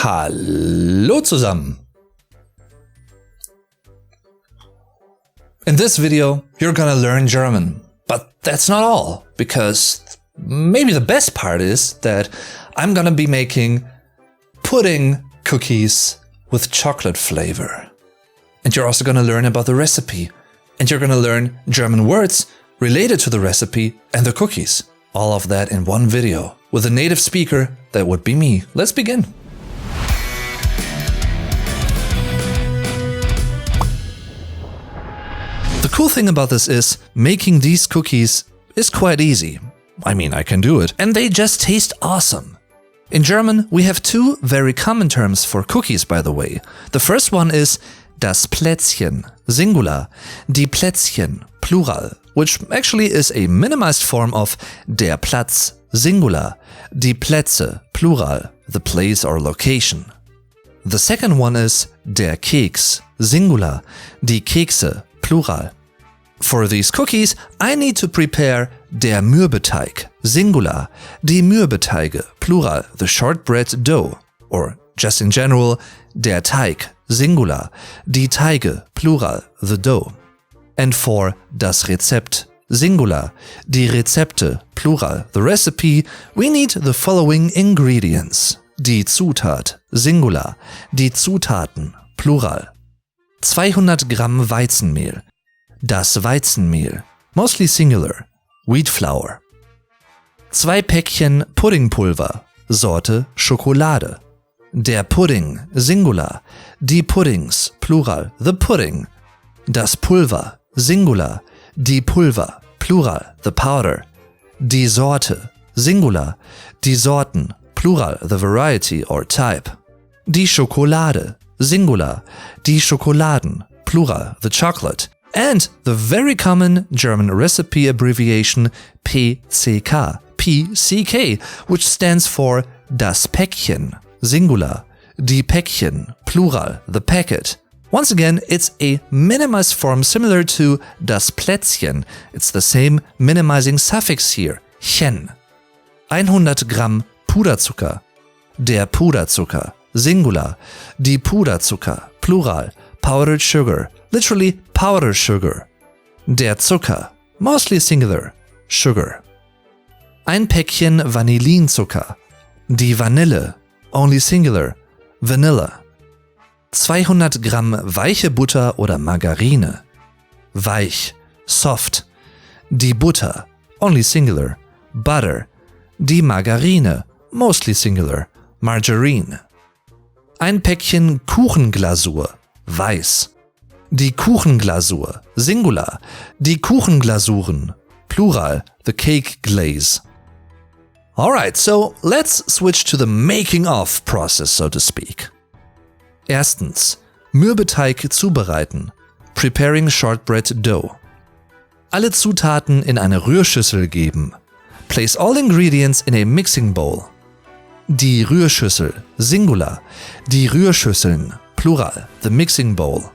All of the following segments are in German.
Hallo zusammen! In this video, you're gonna learn German. But that's not all, because maybe the best part is that I'm gonna be making pudding cookies with chocolate flavor. And you're also gonna learn about the recipe. And you're gonna learn German words related to the recipe and the cookies. All of that in one video, with a native speaker that would be me. Let's begin. The cool thing about this is, making these cookies is quite easy. I mean, I can do it. And they just taste awesome. In German, we have two very common terms for cookies, by the way. The first one is das Plätzchen, singular, die Plätzchen, plural, which actually is a minimized form of der Platz, singular, die Plätze, plural, the place or location. The second one is der Keks, singular, die Kekse, plural. For these cookies, I need to prepare der Mürbeteig, singular, die Mürbeteige, plural, the shortbread dough, or just in general, der Teig, singular, die Teige, plural, the dough. And for das Rezept, singular, die Rezepte, plural, the recipe, we need the following ingredients. Die Zutat, singular, die Zutaten, plural. 200 Gramm Weizenmehl, das Weizenmehl, mostly singular, wheat flour. 2 Päckchen Puddingpulver, Sorte Schokolade. Der Pudding, singular, die Puddings, plural, the pudding. Das Pulver, singular, die Pulver, plural, the powder. Die Sorte, singular, die Sorten, plural, the variety or type. Die Schokolade, singular, die Schokoladen, plural, the chocolate. And the very common German recipe abbreviation PCK, PCK, which stands for das Päckchen, singular, die Päckchen, plural, the packet. Once again, it's a minimized form similar to das Plätzchen. It's the same minimizing suffix here, chen. 100 Gramm Puderzucker, der Puderzucker, singular, die Puderzucker, plural, powdered sugar, literally powder sugar. Der Zucker, mostly singular, sugar. Ein Päckchen Vanillinzucker, die Vanille, only singular, vanilla. 200 Gramm weiche Butter oder Margarine, weich, soft. Die Butter, only singular, butter. Die Margarine, mostly singular, margarine. Ein Päckchen Kuchenglasur, weiß. Die Kuchenglasur, singular, die Kuchenglasuren, plural, the cake glaze. Alright, so let's switch to the making of process, so to speak. Erstens, Mürbeteig zubereiten, preparing shortbread dough. Alle Zutaten in eine Rührschüssel geben. Place all ingredients in a mixing bowl. Die Rührschüssel, singular, die Rührschüsseln, plural, the mixing bowl.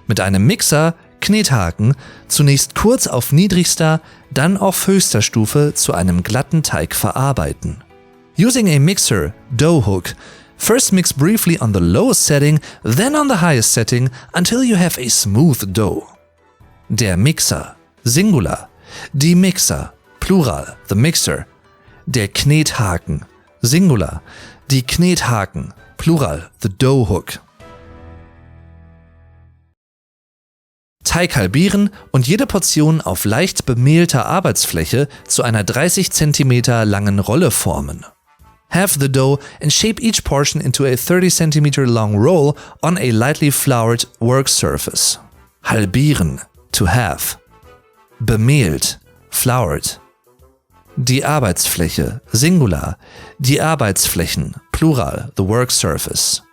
Mit einem Mixer, Knethaken, zunächst kurz auf niedrigster, dann auf höchster Stufe zu einem glatten Teig verarbeiten. Using a mixer, dough hook, first mix briefly on the lowest setting, then on the highest setting until you have a smooth dough. Der Mixer, singular, die Mixer, plural, the mixer. Der Knethaken, singular, die Knethaken, plural, the dough hook. Teig halbieren und jede Portion auf leicht bemehlter Arbeitsfläche zu einer 30 cm langen Rolle formen. Halve the dough and shape each portion into a 30 cm long roll on a lightly floured work surface. Halbieren, to halve. Bemehlt, floured. Die Arbeitsfläche, singular, die Arbeitsflächen, plural, the work surface.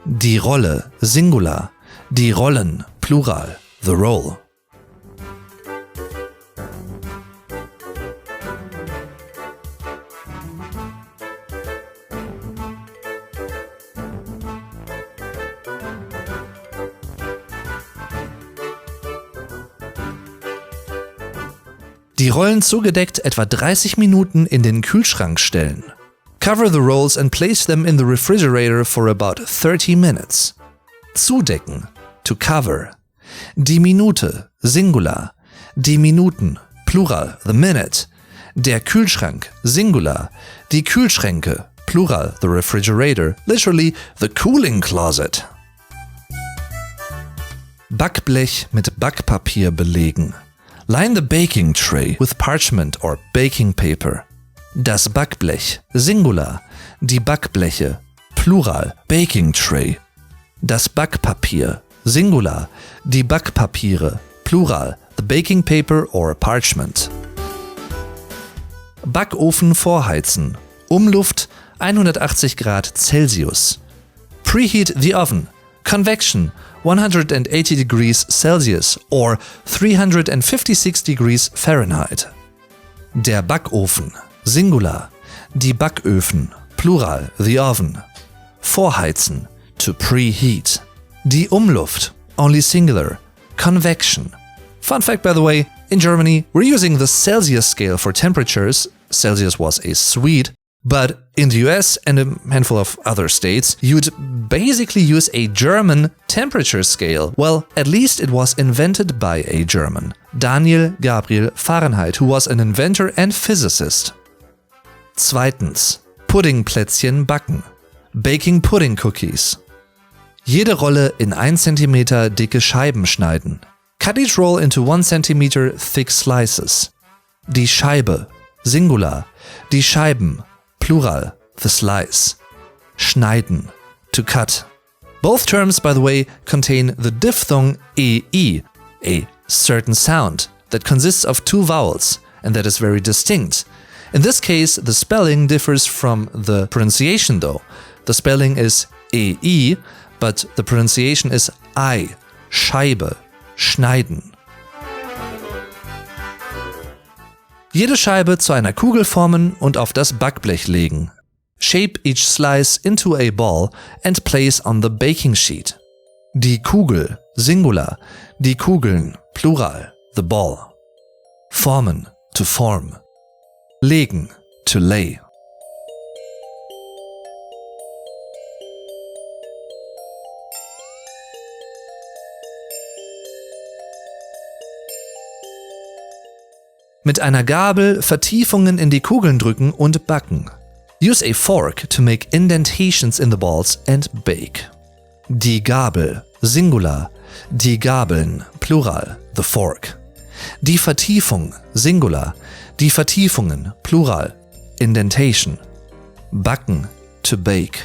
Die Rolle, singular, die Rollen, plural, the roll. Die Rollen zugedeckt etwa 30 Minuten in den Kühlschrank stellen. Cover the rolls and place them in the refrigerator for about 30 minutes. Zudecken, to cover. Die Minute, Singular. Die Minuten, Plural, the minute. Der Kühlschrank, Singular. Die Kühlschränke, Plural, the refrigerator, literally the cooling closet. Backblech mit Backpapier belegen. Line the baking tray with parchment or baking paper. Das Backblech, Singular. Die Backbleche, Plural, baking tray. Das Backpapier, Singular. Die Backpapiere, Plural, the baking paper or parchment. Backofen vorheizen. Umluft 180 Grad Celsius. Preheat the oven. Convection 180 degrees Celsius or 356 degrees Fahrenheit. Der Backofen, Singular. Die Backöfen, Plural, the oven. Vorheizen, to preheat. Die Umluft, only singular. Convection. Fun fact, by the way, in Germany, we're using the Celsius scale for temperatures. Celsius was a Swede. But in the US and a handful of other states, you'd basically use a German temperature scale. Well, at least it was invented by a German, Daniel Gabriel Fahrenheit, who was an inventor and physicist. Zweitens, Puddingplätzchen backen. Baking pudding cookies. Jede Rolle in 1 cm dicke Scheiben schneiden. Cut each roll into 1 cm thick slices. Die Scheibe, Singular. Die Scheiben, Plural, the slice. Schneiden, to cut. Both terms, by the way, contain the diphthong EI, a certain sound that consists of 2 vowels and that is very distinct. In this case, the spelling differs from the pronunciation though. The spelling is EI, but the pronunciation is I, Scheibe, schneiden. Jede Scheibe zu einer Kugel formen und auf das Backblech legen. Shape each slice into a ball and place on the baking sheet. Die Kugel, Singular. Die Kugeln, Plural, the ball. Formen, to form. Legen, to lay. Mit einer Gabel Vertiefungen in die Kugeln drücken und backen. Use a fork to make indentations in the balls and bake. Die Gabel, Singular. Die Gabeln, Plural, the fork. Die Vertiefung, Singular. Die Vertiefungen, Plural, indentation. Backen, to bake.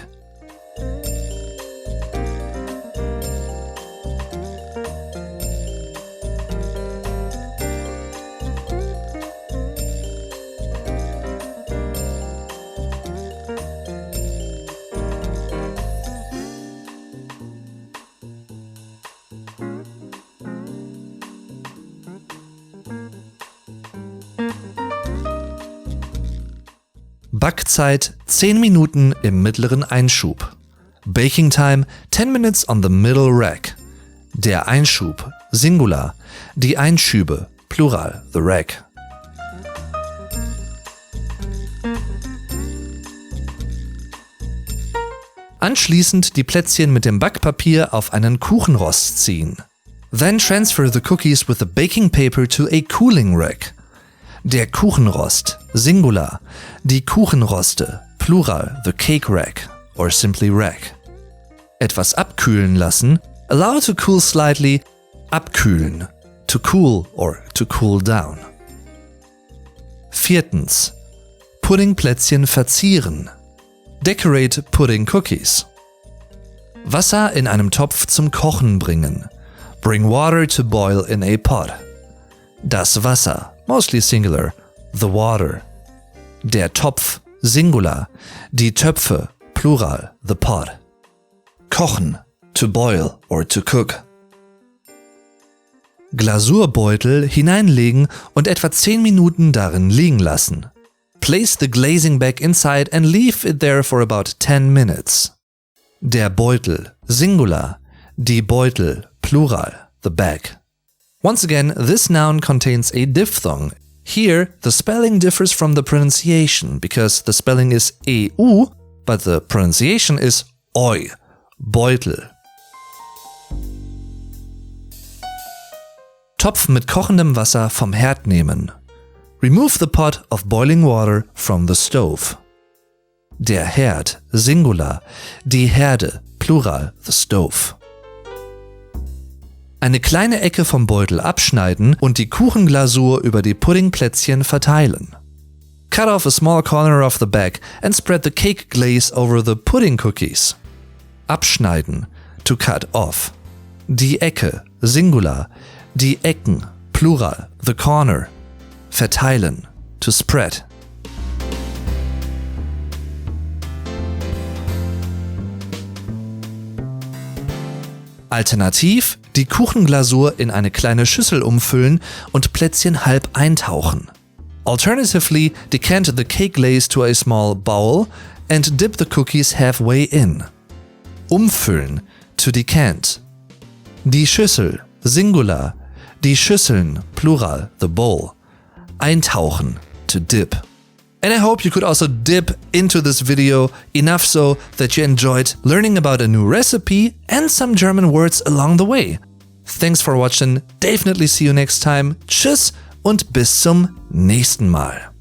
Backzeit 10 Minuten im mittleren Einschub. Baking time 10 minutes on the middle rack. Der Einschub, Singular. Die Einschübe, Plural, the rack. Anschließend die Plätzchen mit dem Backpapier auf einen Kuchenrost ziehen. Then transfer the cookies with the baking paper to a cooling rack. Der Kuchenrost, Singular. Die Kuchenroste, Plural, the cake rack or simply rack. Etwas abkühlen lassen, allow to cool slightly, abkühlen, to cool or to cool down. Viertens, Puddingplätzchen verzieren. Decorate pudding cookies. Wasser in einem Topf zum Kochen bringen. Bring water to boil in a pot. Das Wasser, mostly singular, the water. Der Topf, Singular. Die Töpfe, Plural, the pot. Kochen, to boil or to cook. Glasurbeutel hineinlegen und etwa 10 Minuten darin liegen lassen. Place the glazing bag inside and leave it there for about 10 minutes. Der Beutel, Singular. Die Beutel, Plural, the bag. Once again, this noun contains a diphthong. Here, the spelling differs from the pronunciation because the spelling is EU, but the pronunciation is Oi, Beutel. Topf mit kochendem Wasser vom Herd nehmen. Remove the pot of boiling water from the stove. Der Herd, Singular. Die Herde, Plural, the stove. Eine kleine Ecke vom Beutel abschneiden und die Kuchenglasur über die Puddingplätzchen verteilen. Cut off a small corner of the bag and spread the cake glaze over the pudding cookies. Abschneiden, to cut off. Die Ecke, Singular. Die Ecken, Plural, the corner. Verteilen, to spread. Alternativ, die Kuchenglasur in eine kleine Schüssel umfüllen und Plätzchen halb eintauchen. Alternatively, decant the cake glaze to a small bowl and dip the cookies halfway in. Umfüllen, to decant. Die Schüssel, Singular. Die Schüsseln, Plural, the bowl. Eintauchen, to dip. And I hope you could also dip into this video enough so that you enjoyed learning about a new recipe and some German words along the way. Thanks for watching, definitely see you next time. Tschüss und bis zum nächsten Mal.